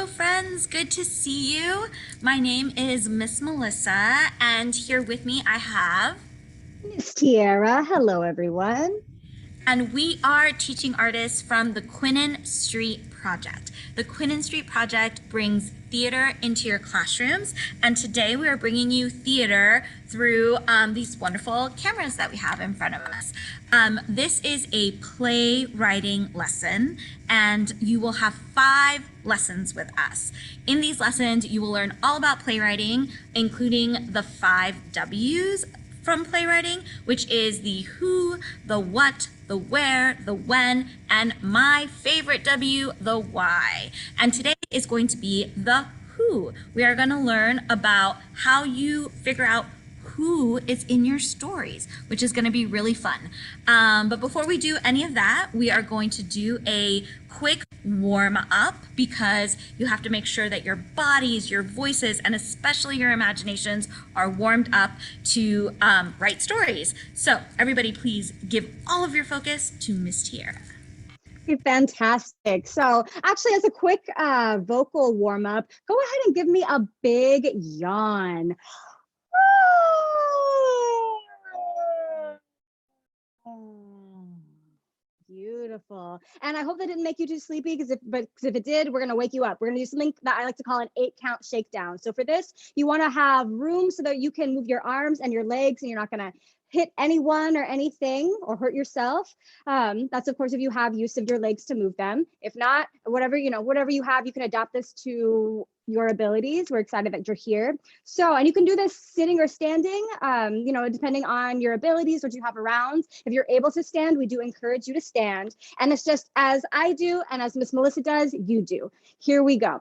friends, good to see you. My name is Miss Melissa, and here with me I have Miss Tierra. Hello, everyone. and we are teaching artists from the Quinnen Street Project. The Quinnen Street Project brings theater into your classrooms, and today we are bringing you theater through these wonderful cameras that we have in front of us. This is a playwriting lesson, and you will have 5 lessons with us. In these lessons, you will learn all about playwriting, including the 5 W's from playwriting, which is the who, the what, the where, the when, and my favorite W, the why. And today is going to be the who. We are going to learn about how you figure out who is in your stories, which is going to be really fun. But before we do any of that, we are going to do a quick warm up because you have to make sure that your bodies, your voices, and especially your imaginations are warmed up to write stories. So everybody please give all of your focus to Miss Tierra. Fantastic. So actually, as a quick vocal warm up, go ahead and give me a big yawn. Beautiful. And I hope that didn't make you too sleepy, because if it did, we're going to wake you up. We're going to do something that I like to call an 8-count shakedown. So for this, you want to have room so that you can move your arms and your legs, and you're not going to hit anyone or anything or hurt yourself. That's of course if you have use of your legs to move them. If not, whatever you have, you can adapt this to your abilities. We're excited that you're here. So, and you can do this sitting or standing, depending on your abilities, what you have around. If you're able to stand, we do encourage you to stand. And it's just as I do and as Miss Melissa does, you do. Here we go.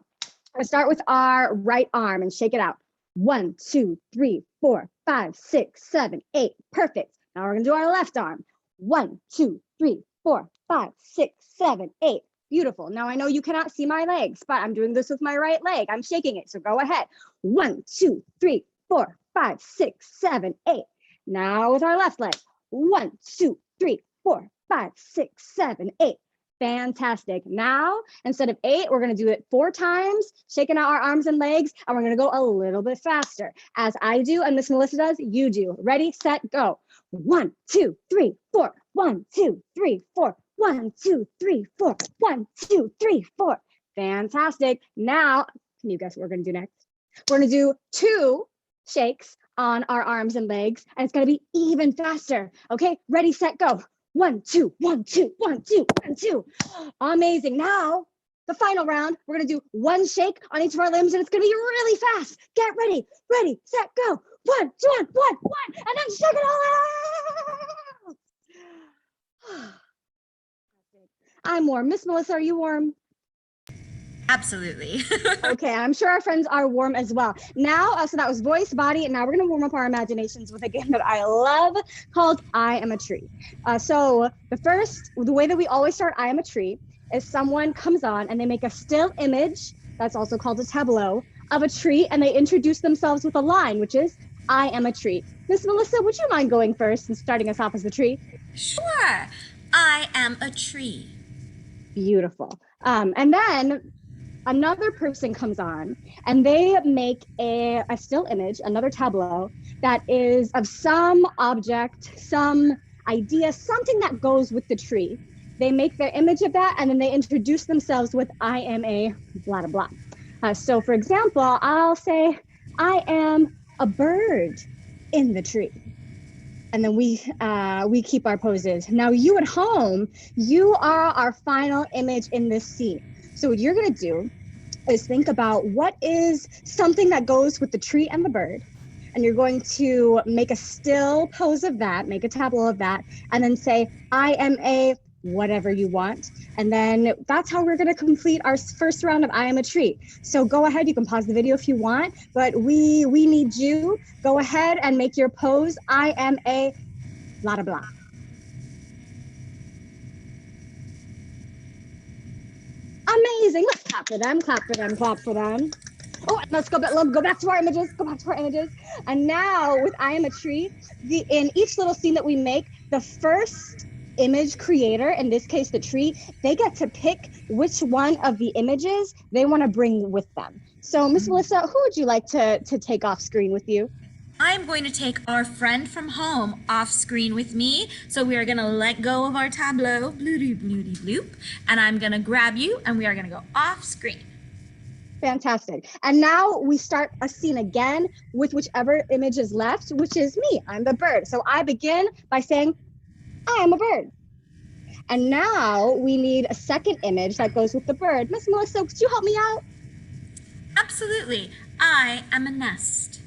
Let's start with our right arm and shake it out. 1, 2, 3, 4, 5, 6, 7, 8. Perfect. Now we're going to do our left arm. 1, 2, 3, 4, 5, 6, 7, 8. Beautiful. Now I know you cannot see my legs, but I'm doing this with my right leg. I'm shaking it. So go ahead. 1, 2, 3, 4, 5, 6, 7, 8. Now with our left leg. 1, 2, 3, 4, 5, 6, 7, 8. Fantastic. Now, instead of 8, we're going to do it 4 times, shaking out our arms and legs, and we're going to go a little bit faster. As I do and Miss Melissa does, you do. Ready, set, go. 1, 2, 3, 4. 1, 2, 3, 4. 1, 2, 3, 4. 1, 2, 3, 4. Fantastic. Now, can you guess what we're going to do next? We're going to do 2 shakes on our arms and legs, and it's going to be even faster. Okay, ready, set, go. 1, 2, 1, 2, 1, 2, 1, 2. Amazing. Now, the final round, we're going to do 1 shake on each of our limbs, and it's going to be really fast. Get ready. Ready, set, go. 1, 2, 1, 1, 1, and then shake it all out. I'm warm. Miss Melissa, are you warm? Absolutely. Okay, I'm sure our friends are warm as well. Now, so that was voice, body, and now we're going to warm up our imaginations with a game that I love called I Am a Tree. So the way that we always start I Am a Tree is someone comes on and they make a still image, that's also called a tableau, of a tree, and they introduce themselves with a line, which is I am a tree. Miss Melissa, would you mind going first and starting us off as the tree? Sure. I am a tree. Beautiful. And then another person comes on and they make a still image, another tableau that is of some object, some idea, something that goes with the tree. They make their image of that, and then they introduce themselves with I am a blah, blah, blah. So for example, I'll say, I am a bird in the tree. And then we keep our poses. Now you at home, you are our final image in this scene. So what you're gonna do is think about what is something that goes with the tree and the bird. And you're going to make a still pose of that, make a tableau of that, and then say, I am a whatever you want. And then that's how we're going to complete our first round of I Am a Tree. So go ahead, you can pause the video if you want, but we need you. Go ahead and make your pose. I am a blah, blah, blah. Amazing. Let's clap for them, clap for them, clap for them. Oh, let's go back to our images, And now with I Am a Tree, in each little scene that we make, the first image creator, in this case the tree, they get to pick which one of the images they want to bring with them. So Miss Melissa, who would you like to take off screen with you? I'm going to take our friend from home off screen with me. So we are going to let go of our tableau, bloody bloody bloop, and I'm going to grab you and we are going to go off screen. Fantastic. And now we start a scene again with whichever image is left, which is me. I'm the bird. So I begin by saying, I am a bird. And now we need a second image that goes with the bird. Miss Melissa, could you help me out? Absolutely. I am a nest.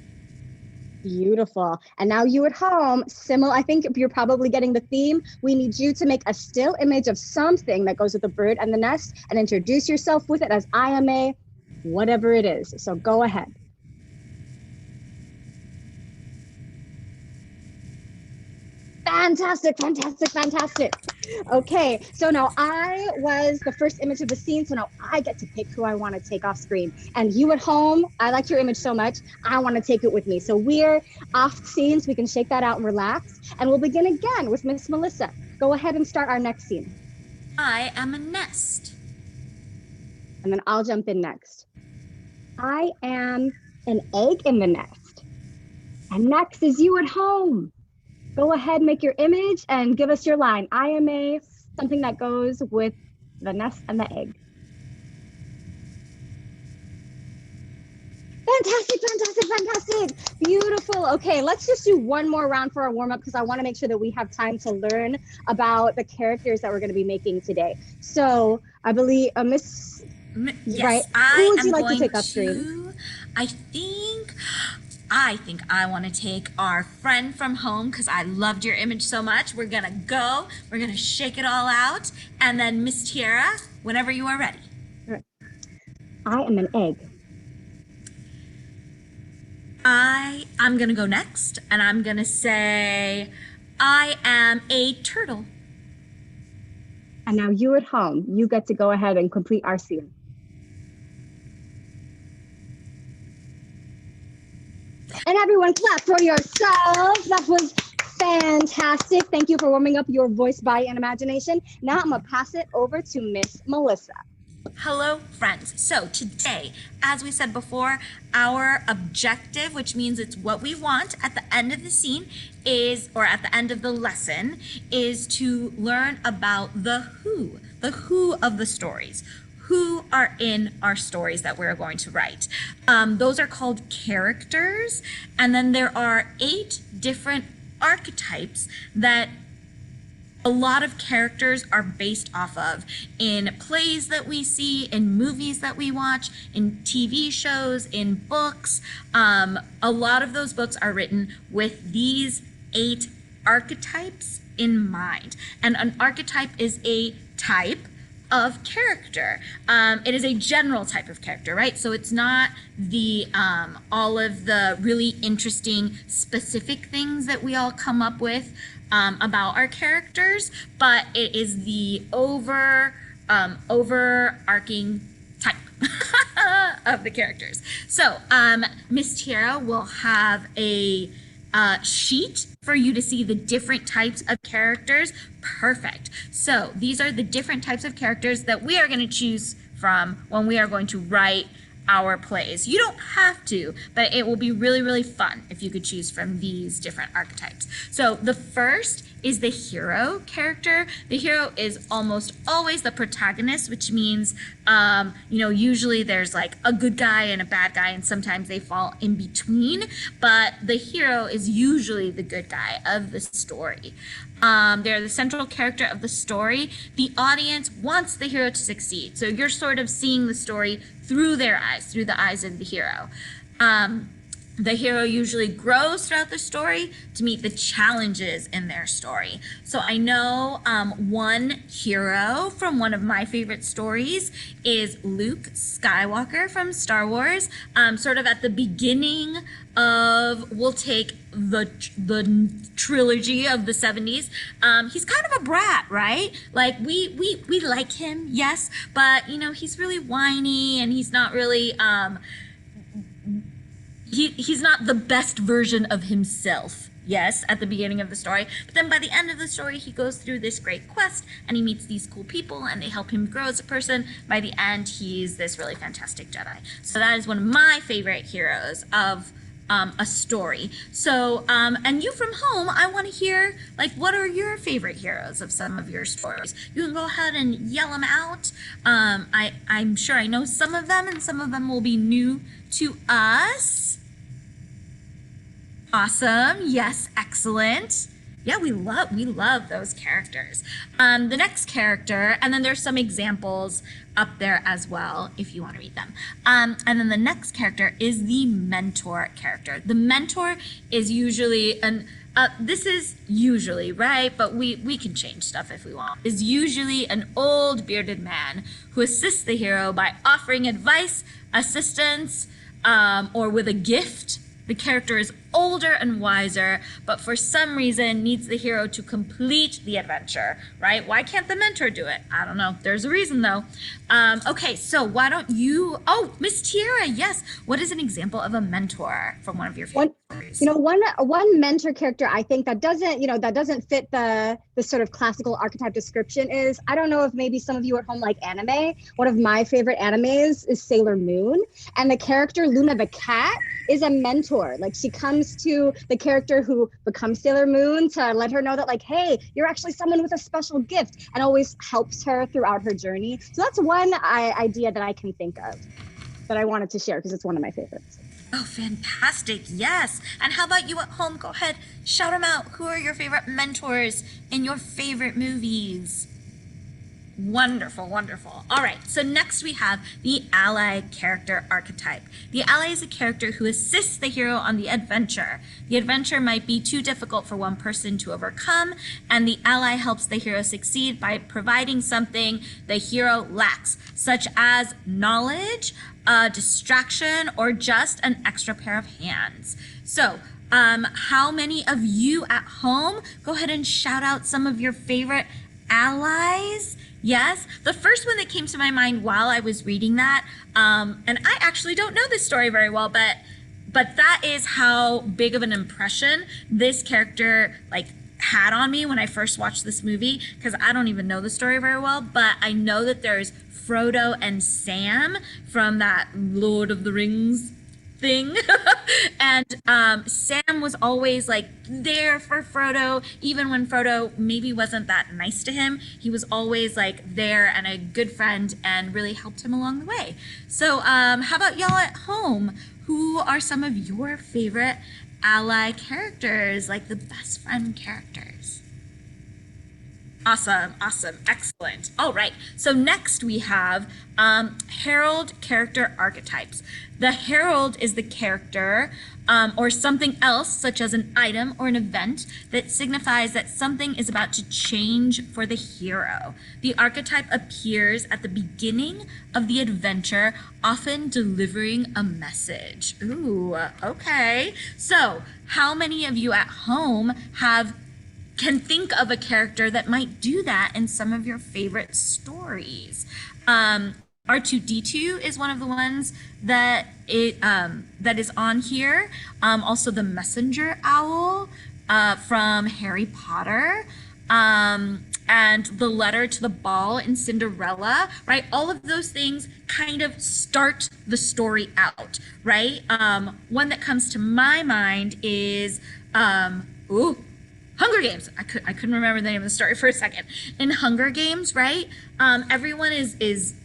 Beautiful. And now you at home, similar, I think you're probably getting the theme. We need you to make a still image of something that goes with the bird and the nest and introduce yourself with it as I am a whatever it is. So go ahead. Fantastic, fantastic, fantastic. Okay, so now I was the first image of the scene, so now I get to pick who I want to take off screen. And you at home, I like your image so much, I want to take it with me. So we're off scene, so we can shake that out and relax. And we'll begin again with Miss Melissa. Go ahead and start our next scene. I am a nest. And then I'll jump in next. I am an egg in the nest. And next is you at home. Go ahead, make your image and give us your line. I am a something that goes with the nest and the egg. Fantastic, fantastic, fantastic. Beautiful. Okay, let's just do one more round for our warm up because I want to make sure that we have time to learn about the characters that we're going to be making today. So I believe Miss, yes, right? Who would you like to take off screen? I think I want to take our friend from home because I loved your image so much. We're going to go. We're going to shake it all out. And then Miss Tierra, whenever you are ready. Right. I am an egg. I'm going to go next. And I'm going to say, I am a turtle. And now you at home, you get to go ahead and complete our scene. And everyone clap for yourselves. That was fantastic. Thank you for warming up your voice, body, and imagination. Now I'm gonna pass it over to Miss Melissa. Hello, friends. So today, as we said before, our objective, which means it's what we want at the end of the scene is, or at the end of the lesson, is to learn about the who of the stories. Who are in our stories that we're going to write. Those are called characters. And then there are 8 different archetypes that a lot of characters are based off of in plays that we see, in movies that we watch, in TV shows, in books. A lot of those books are written with these 8 archetypes in mind. And an archetype is a type of character. It is a general type of character, right? So it's not the all of the really interesting specific things that we all come up with about our characters, but it is the overarching type of the characters. So Miss Tierra will have a sheet for you to see the different types of characters. Perfect. So these are the different types of characters that we are going to choose from when we are going to write our plays. You don't have to, but it will be really, really fun if you could choose from these different archetypes. So the first is the hero character. The hero is almost always the protagonist, which means, usually there's like a good guy and a bad guy, and sometimes they fall in between, but the hero is usually the good guy of the story. They're the central character of the story. The audience wants the hero to succeed. So you're sort of seeing the story through their eyes, through the eyes of the hero. The hero usually grows throughout the story to meet the challenges in their story. So I know one hero from one of my favorite stories is Luke Skywalker from Star Wars. Sort of at the beginning of, we'll take the trilogy of the 70s. He's kind of a brat, right? Like we like him, yes, but he's really whiny and he's not really he's not the best version of himself, yes, at the beginning of the story, but then by the end of the story, he goes through this great quest and he meets these cool people and they help him grow as a person. By the end, he's this really fantastic Jedi. So that is one of my favorite heroes of a story. So, and you from home, I want to hear, like, what are your favorite heroes of some of your stories? You can go ahead and yell them out. I'm sure I know some of them, and some of them will be new to us. Awesome. Yes, excellent. Yeah, we love those characters. The next character, and then there's some examples up there as well if you want to read them. And then the next character is the mentor character. The mentor is usually this is usually, right, but we can change stuff if we want, is usually an old bearded man who assists the hero by offering advice, assistance, or with a gift. The character is older and wiser, but for some reason needs the hero to complete the adventure, right? Why can't the mentor do it? I don't know. There's a reason though. Okay, so why don't you, Miss Tierra, yes. What is an example of a mentor from one of your favorite stories? One mentor character I think that doesn't fit the sort of classical archetype description is, I don't know if maybe some of you at home like anime. One of my favorite animes is Sailor Moon, and the character Luna the cat is a mentor. Like, she comes to the character who becomes Sailor Moon to let her know that, like, hey, you're actually someone with a special gift, and always helps her throughout her journey. So that's one idea that I can think of that I wanted to share because it's one of my favorites. Oh, fantastic. Yes. And how about you at home? Go ahead, shout them out. Who are your favorite mentors in your favorite movies? Wonderful, wonderful. All right, so next we have the ally character archetype. The ally is a character who assists the hero on the adventure. The adventure might be too difficult for one person to overcome, and the ally helps the hero succeed by providing something the hero lacks, such as knowledge, a distraction, or just an extra pair of hands. So, how many of you at home, go ahead and shout out some of your favorite allies? Yes, the first one that came to my mind while I was reading that, and I actually don't know this story very well, but that is how big of an impression this character had on me when I first watched this movie, because I don't even know the story very well, but I know that there's Frodo and Sam from that Lord of the Rings thing. And Sam was always there for Frodo, even when Frodo maybe wasn't that nice to him. He was always there and a good friend and really helped him along the way. So how about y'all at home? Who are some of your favorite ally characters, the best friend characters? Awesome, awesome, excellent. All right, so next we have Herald character archetypes. The Herald is the character or something else, such as an item or an event, that signifies that something is about to change for the hero. The archetype appears at the beginning of the adventure, often delivering a message. Ooh, okay. So, how many of you at home can think of a character that might do that in some of your favorite stories? R2-D2 is one of the ones that is on here. Also the messenger owl from Harry Potter, and the letter to the ball in Cinderella, right? All of those things kind of start the story out, right? One that comes to my mind is Hunger Games. I couldn't remember the name of the story for a second. In Hunger Games, right? Everyone is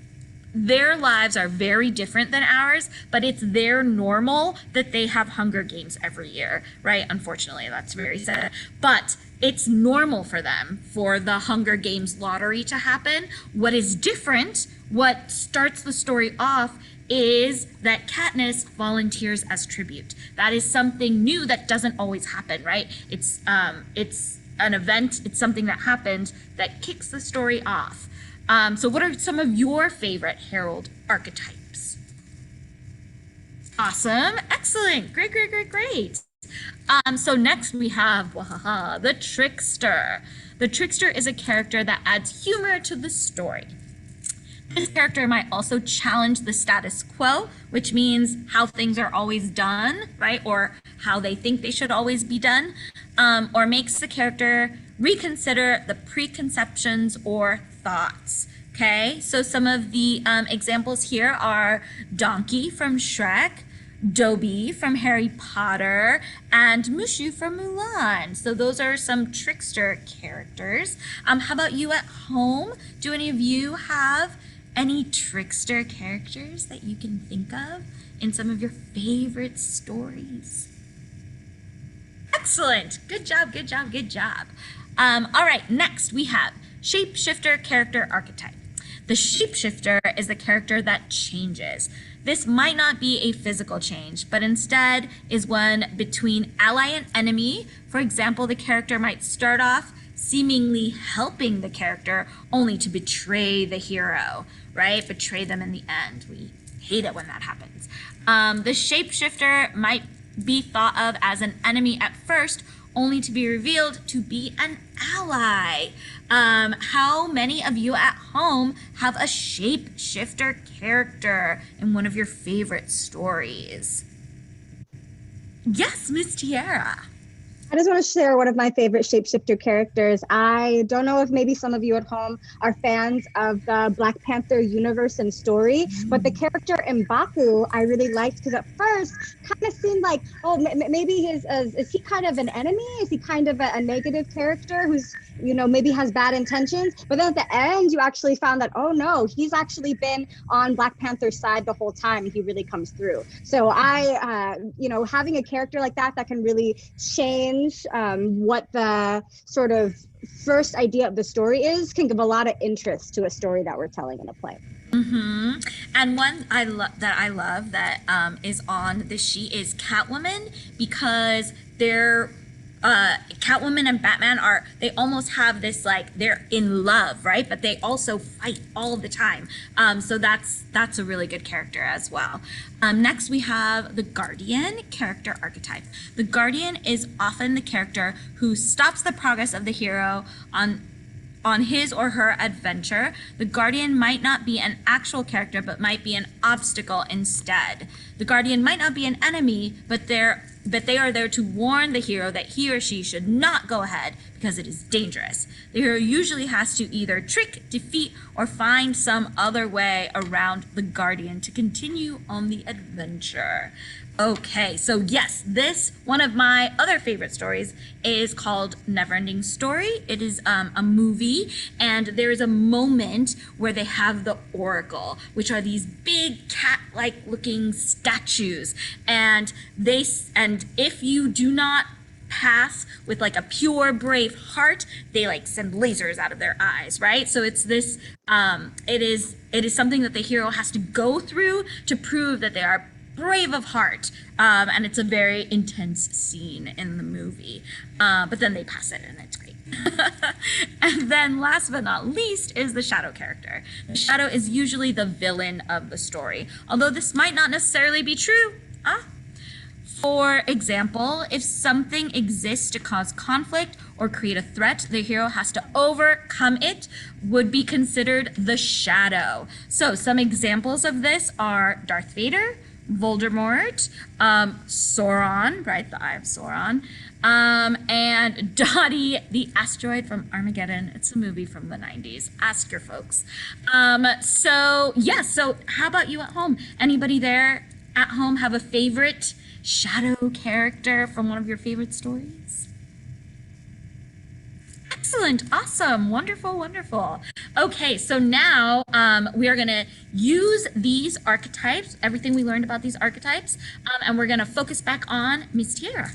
their lives are very different than ours, but it's their normal that they have Hunger Games every year, right? Unfortunately, that's very sad. But it's normal for them for the Hunger Games lottery to happen. What is different, what starts the story off, is that Katniss volunteers as tribute. That is something new that doesn't always happen, right? It's an event, it's something that happened that kicks the story off. So what are some of your favorite Herald archetypes? Awesome, excellent, great. So next we have the Trickster. The Trickster is a character that adds humor to the story. This character might also challenge the status quo, which means how things are always done, right? Or how they think they should always be done, or makes the character reconsider the preconceptions or thoughts. Okay, so some of the examples here are Donkey from Shrek, Dobby from Harry Potter, and Mushu from Mulan. So those are some trickster characters. How about you at home? Do any of you have any trickster characters that you can think of in some of your favorite stories? Excellent. Good job, good job, good job. All right, next we have Shapeshifter character archetype. The shapeshifter is the character that changes. This might not be a physical change, but instead is one between ally and enemy. For example, the character might start off seemingly helping the character only to betray the hero, right? Betray them in the end. We hate it when that happens. The shapeshifter might be thought of as an enemy at first, only to be revealed to be an ally. How many of you at home have a shapeshifter character in one of your favorite stories? Yes, Miss Tierra. I just want to share one of my favorite shapeshifter characters. I don't know if maybe some of you at home are fans of the Black Panther universe and story, but the character M'Baku I really liked because at first kind of seemed like, oh, maybe is he kind of an enemy? Is he kind of a negative character who's, you know, maybe has bad intentions? But then at the end, you actually found that, oh no, he's actually been on Black Panther's side the whole time, and he really comes through. So you know, having a character like that can really change what the sort of first idea of the story is, can give a lot of interest to a story that we're telling in a play. Mm-hmm. And one I love that is on the sheet is Catwoman, because they're Catwoman and Batman they almost have this, like, they're in love, right? But they also fight all the time. So that's a really good character as well. Next we have the Guardian character archetype. The Guardian is often the character who stops the progress of the hero on his or her adventure. The Guardian might not be an actual character, but might be an obstacle instead. The Guardian might not be an enemy, but they are there to warn the hero that he or she should not go ahead because it is dangerous. The hero usually has to either trick, defeat, or find some other way around the Guardian to continue on the adventure. Okay, so yes, this, one of my other favorite stories, is called Neverending Story. It is a movie, and there is a moment where they have the Oracle, which are these big cat-like looking statues, and if you do not pass with like a pure brave heart, they like send lasers out of their eyes, right? So it's this it is something that the hero has to go through to prove that they are brave of heart, and it's a very intense scene in the movie, but then they pass it and it's great. And then last but not least is the shadow character. The shadow is usually the villain of the story, although this might not necessarily be true. For example, if something exists to cause conflict or create a threat, the hero has to overcome it, would be considered the shadow. So some examples of this are Darth Vader, Voldemort, Sauron, right, the Eye of Sauron, and Dottie, the asteroid from Armageddon. It's a movie from the 90s. Ask your folks. So how about you at home? Anybody there at home have a favorite shadow character from one of your favorite stories? Excellent, awesome, wonderful, wonderful. Okay, so now we are gonna use these archetypes, everything we learned about these archetypes, and we're gonna focus back on Miss Tierra.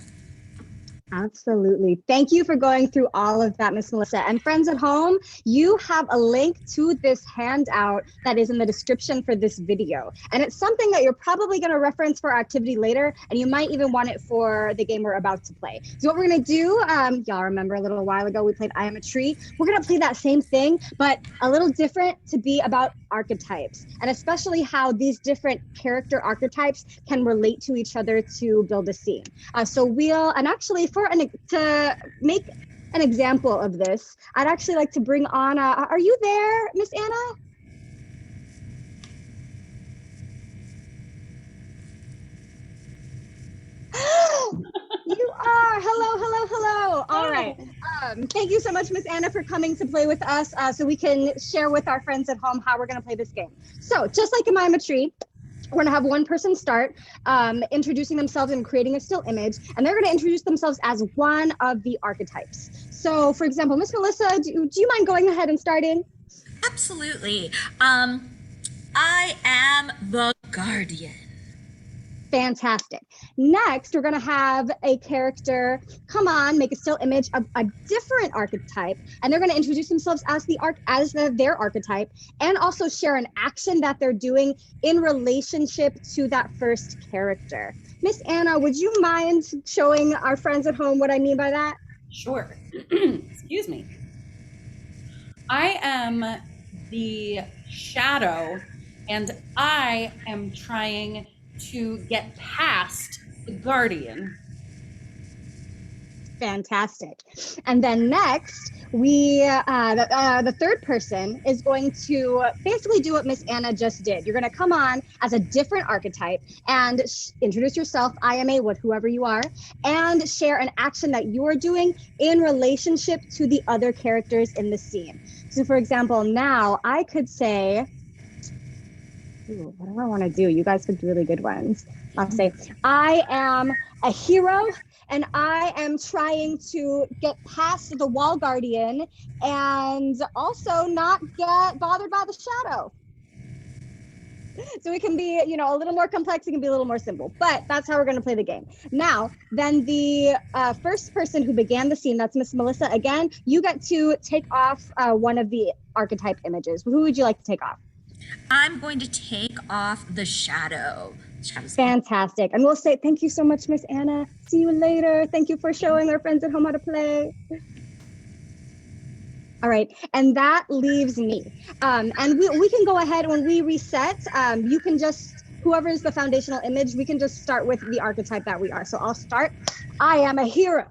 Absolutely. Thank you for going through all of that, Miss Melissa. And friends at home, you have a link to this handout that is in the description for this video. And it's something that you're probably going to reference for our activity later, and you might even want it for the game we're about to play. So what we're going to do, y'all remember a little while ago we played I Am a Tree. We're going to play that same thing, but a little different, to be about archetypes, and especially how these different character archetypes can relate to each other to build a scene. To make an example of this, I'd actually like to bring on, are you there, Miss Anna? Oh, you are. Hello, hello, hello. All right. Thank you so much, Miss Anna, for coming to play with us so we can share with our friends at home how we're going to play this game. So just like in Mime a Tree, we're going to have one person start introducing themselves and creating a still image, and they're going to introduce themselves as one of the archetypes. So, for example, Miss Melissa, do you mind going ahead and starting? Absolutely. I am the Guardian. Fantastic. Next, we're going to have a character come on, make a still image of a different archetype, and they're going to introduce themselves as their archetype, and also share an action that they're doing in relationship to that first character. Miss Anna, would you mind showing our friends at home what I mean by that? Sure. Excuse me. I am the shadow, and I am trying to get past the Guardian. Fantastic. And then next, the third person is going to basically do what Miss Anna just did. You're going to come on as a different archetype and introduce yourself. I am whoever you are, and share an action that you are doing in relationship to the other characters in the scene. So for example, now I could say, ooh, what do I want to do? You guys picked really good ones. I'll say, I am a hero, and I am trying to get past the wall guardian and also not get bothered by the shadow. So it can be, a little more complex. It can be a little more simple, but that's how we're going to play the game. Now, then the first person who began the scene, that's Miss Melissa. Again, you get to take off one of the archetype images. Who would you like to take off? I'm going to take off the shadow. Fantastic. And we'll say thank you so much, Miss Anna. See you later. Thank you for showing our friends at home how to play. All right, and that leaves me. And we can go ahead when we reset. You can just, whoever is the foundational image, we can just start with the archetype that we are. So I'll start. I am a hero.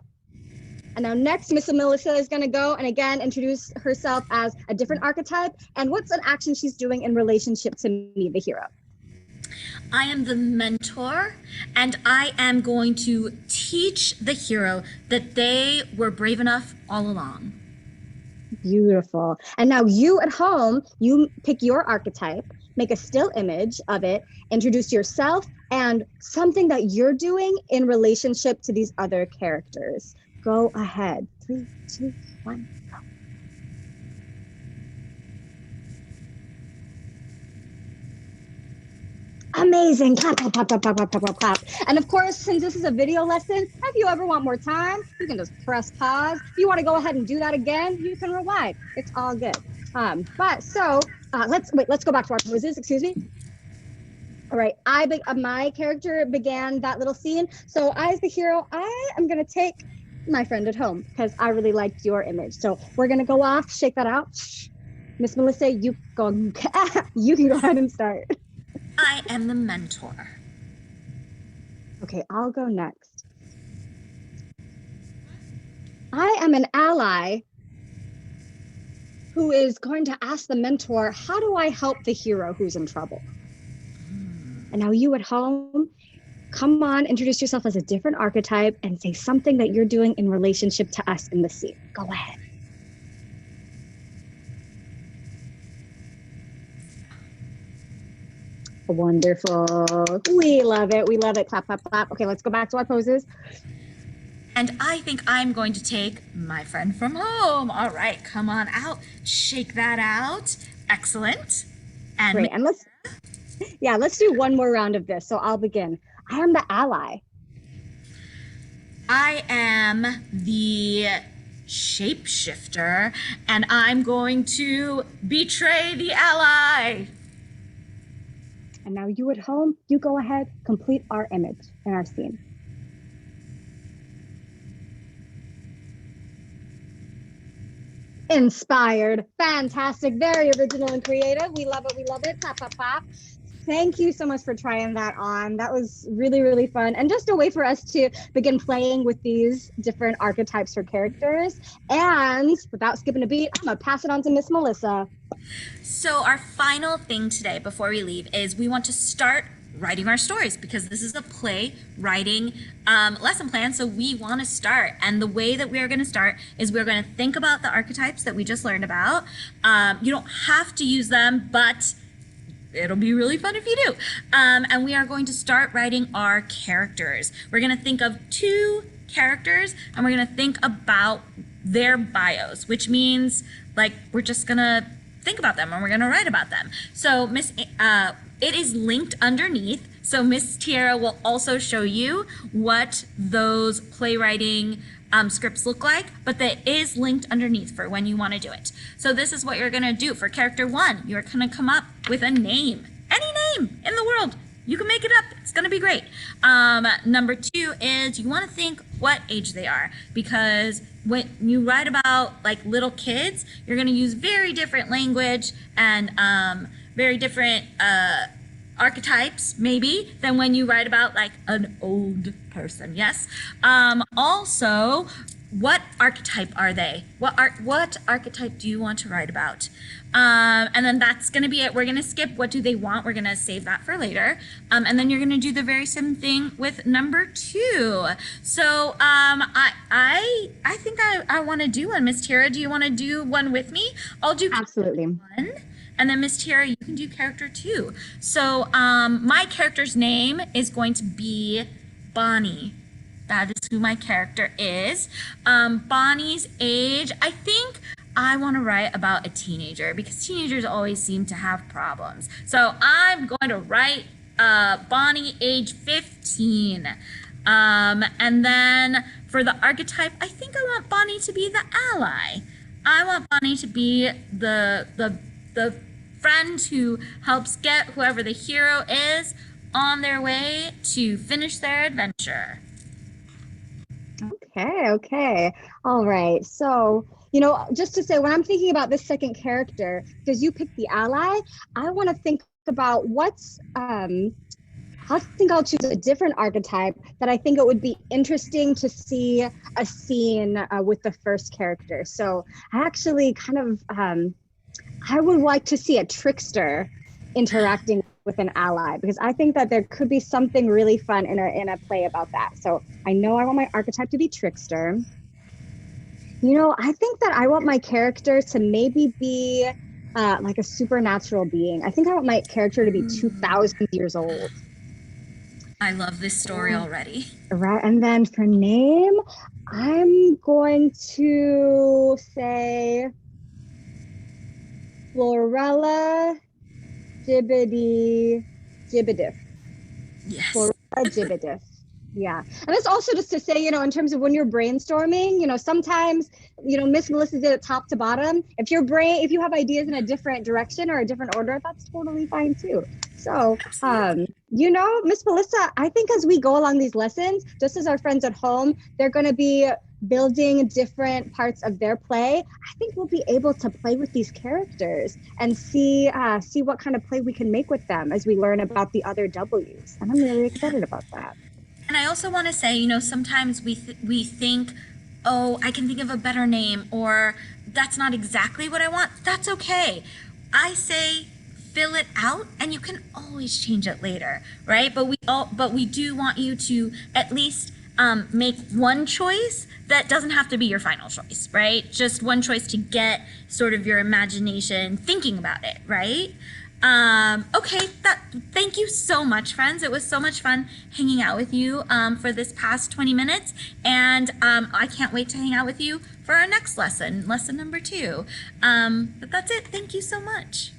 And now next, Miss Melissa is going to go and again introduce herself as a different archetype and what's an action she's doing in relationship to me, the hero. I am the mentor, and I am going to teach the hero that they were brave enough all along. Beautiful. And now you at home, you pick your archetype, make a still image of it, introduce yourself and something that you're doing in relationship to these other characters. Go ahead. 3, 2, 1, go. Amazing. Clap, clap, clap, clap, clap, clap, clap, clap. And of course, since this is a video lesson, if you ever want more time, you can just press pause. If you want to go ahead and do that again, you can rewind. It's all good. Let's go back to our poses. Excuse me. All right, my character began that little scene. So as the hero, I am going to take my friend at home because I really liked your image. So we're going to go off, shake that out. Miss Melissa, you can go ahead and start. I am the mentor. Okay, I'll go next. I am an ally who is going to ask the mentor, how do I help the hero who's in trouble? And now you at home, come on, introduce yourself as a different archetype and say something that you're doing in relationship to us in the scene. Go ahead. Wonderful. We love it. We love it. Clap, clap, clap. Okay, let's go back to our poses. And I think I'm going to take my friend from home. All right, come on out. Shake that out. Excellent. And great. And let's do one more round of this. So I'll begin. I am the ally. I am the shapeshifter, and I'm going to betray the ally. And now you at home, you go ahead, complete our image in our scene. Inspired, fantastic, very original and creative. We love it, we love it. Clap, clap, clap. Thank you so much for trying that on. That was really, really fun. And just a way for us to begin playing with these different archetypes for characters. And without skipping a beat, I'm gonna pass it on to Miss Melissa. So our final thing today before we leave is we want to start writing our stories, because this is a playwriting lesson plan. So we want to start, and the way that we are going to start is we're going to think about the archetypes that we just learned about. You don't have to use them, but it'll be really fun if you do. And we are going to start writing our characters. We're going to think of 2 characters, and we're going to think about their bios, which means like we're just going to think about them and we're going to write about them. So it is linked underneath. So Miss Tierra will also show you what those playwriting scripts look like, but that is linked underneath for when you want to do it. So this is what you're going to do. For character 1, you're going to come up with a name, any name in the world. You can make it up. It's going to be great. Number 2 is you want to think what age they are, because when you write about like little kids, you're going to use very different language and very different archetypes maybe than when you write about like an old person. Yes. Also, what archetype are they? What archetype do you want to write about? And then that's going to be it. We're going to skip what do they want. We're going to save that for later. And then you're going to do the very same thing with number 2. So I think I want to do one. Miss Tierra, do you want to do one with me? I'll do Absolutely. 1. And then Miss Tierra, you can do character 2. So my character's name is going to be Bonnie. That is who my character is. Bonnie's age, I think I want to write about a teenager, because teenagers always seem to have problems. So I'm going to write Bonnie, age 15. And then for the archetype, I think I want Bonnie to be the ally. I want Bonnie to be the friend who helps get whoever the hero is on their way to finish their adventure. Okay. All right. So, just to say, when I'm thinking about this second character, because you picked the ally, I want to think about I think I'll choose a different archetype that I think it would be interesting to see a scene with the first character. So I actually kind of, I would like to see a trickster interacting with an ally, because I think that there could be something really fun in a play about that. So I know I want my archetype to be trickster. I think that I want my character to maybe be like a supernatural being. I think I want my character to be 2,000 years old. I love this story already. Right, and then for name, I'm going to say Florella Jibbediff. Yes. Florella Jibbediff. Yeah. And it's also just to say, in terms of when you're brainstorming, sometimes, Miss Melissa did it top to bottom. If you have ideas in a different direction or a different order, that's totally fine too. So, Miss Melissa, I think as we go along these lessons, just as our friends at home, they're going to be building different parts of their play. I think we'll be able to play with these characters and see what kind of play we can make with them as we learn about the other W's. And I'm really excited about that. And I also want to say, sometimes we think, oh, I can think of a better name, or that's not exactly what I want. That's okay. I say fill it out, and you can always change it later, right? But we do want you to at least make one choice that doesn't have to be your final choice, right? Just one choice to get sort of your imagination thinking about it, right? Okay, thank you so much, friends. It was so much fun hanging out with you for this past 20 minutes, and I can't wait to hang out with you for our next lesson, lesson number 2. But that's it. Thank you so much.